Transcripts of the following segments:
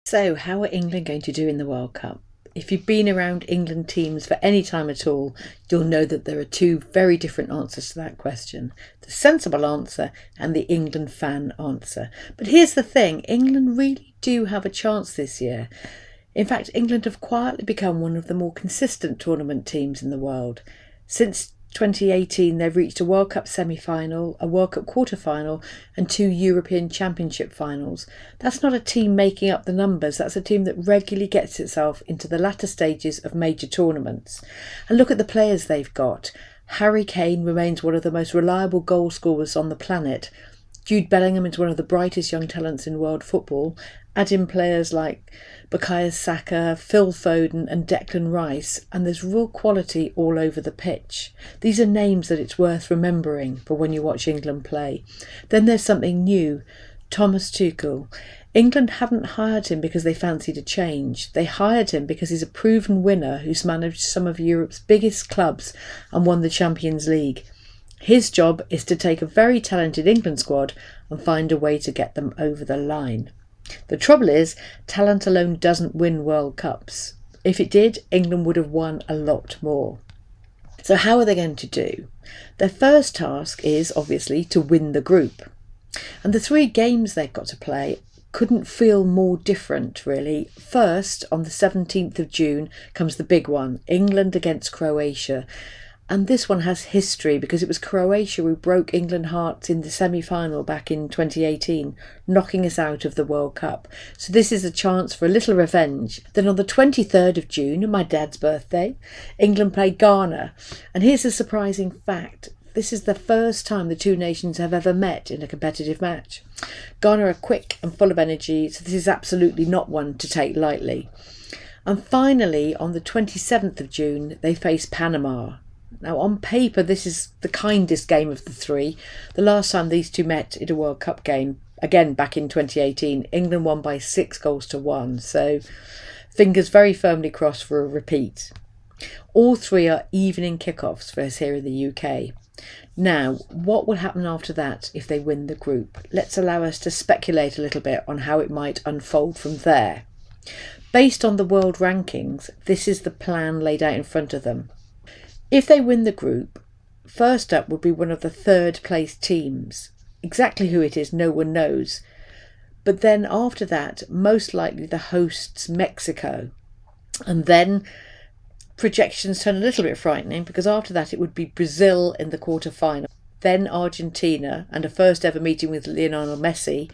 So, how are England going to do in the World Cup? If you've been around England teams for any time at all, you'll know that there are two very different answers to that question: the sensible answer and the England fan answer. But here's the thing: England really do have a chance this year. In fact, England have quietly become one of the more consistent tournament teams in the world. Since 2018, they've reached a World Cup semi-final, a World Cup quarter-final and two European Championship finals. That's not a team making up the numbers, that's a team that regularly gets itself into the latter stages of major tournaments. And look at the players they've got. Harry Kane remains one of the most reliable goal scorers on the planet. Jude Bellingham is one of the brightest young talents in world football. Add in players like Bukayo Saka, Phil Foden and Declan Rice, and there's real quality all over the pitch. These are names that it's worth remembering for when you watch England play. Then there's something new: Thomas Tuchel. England haven't hired him because they fancied a change. They hired him because he's a proven winner who's managed some of Europe's biggest clubs and won the Champions League. His job is to take a very talented England squad and find a way to get them over the line. The trouble is, talent alone doesn't win World Cups. If it did, England would have won a lot more. So how are they going to do? Their first task is obviously to win the group. And the three games they've got to play couldn't feel more different, really. First, on the 17th of June, comes the big one: England against Croatia. And this one has history because it was Croatia who broke England's hearts in the semi-final back in 2018, knocking us out of the World Cup. So this is a chance for a little revenge. Then on the 23rd of June, my dad's birthday, England play Ghana. And here's a surprising fact: this is the first time the two nations have ever met in a competitive match. Ghana are quick and full of energy, so this is absolutely not one to take lightly. And finally, on the 27th of June, they face Panama. Now, on paper, this is the kindest game of the three. The last time these two met in a World Cup game, again back in 2018, England won by 6-1. So fingers very firmly crossed for a repeat. All three are evening kickoffs for us here in the UK. Now, what will happen after that if they win the group? Let's allow us to speculate a little bit on how it might unfold from there. Based on the world rankings, this is the plan laid out in front of them. If they win the group, first up would be one of the third place teams. Exactly who it is, no one knows. But then after that, most likely the hosts Mexico. And then projections turn a little bit frightening, because after that it would be Brazil in the quarter-final, then Argentina and a first ever meeting with Lionel Messi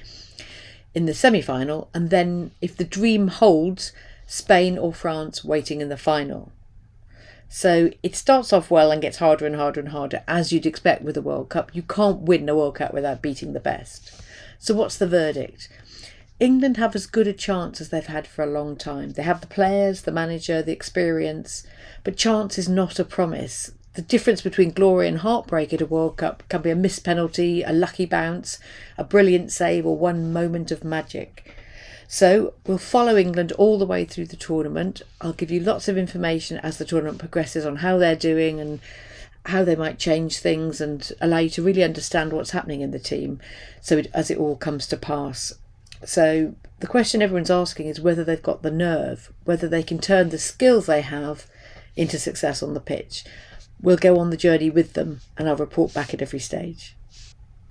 in the semi-final, and then, if the dream holds, Spain or France waiting in the final. So it starts off well and gets harder and harder and harder, as you'd expect with a World Cup. You can't win a World Cup without beating the best. So what's the verdict? England have as good a chance as they've had for a long time. They have the players, the manager, the experience, but chance is not a promise. The difference between glory and heartbreak at a World Cup can be a missed penalty, a lucky bounce, a brilliant save, or one moment of magic. So we'll follow England all the way through the tournament. I'll give you lots of information as the tournament progresses on how they're doing and how they might change things, and allow you to really understand what's happening in the team as it all comes to pass. So the question everyone's asking is whether they've got the nerve, whether they can turn the skills they have into success on the pitch. We'll go on the journey with them, and I'll report back at every stage.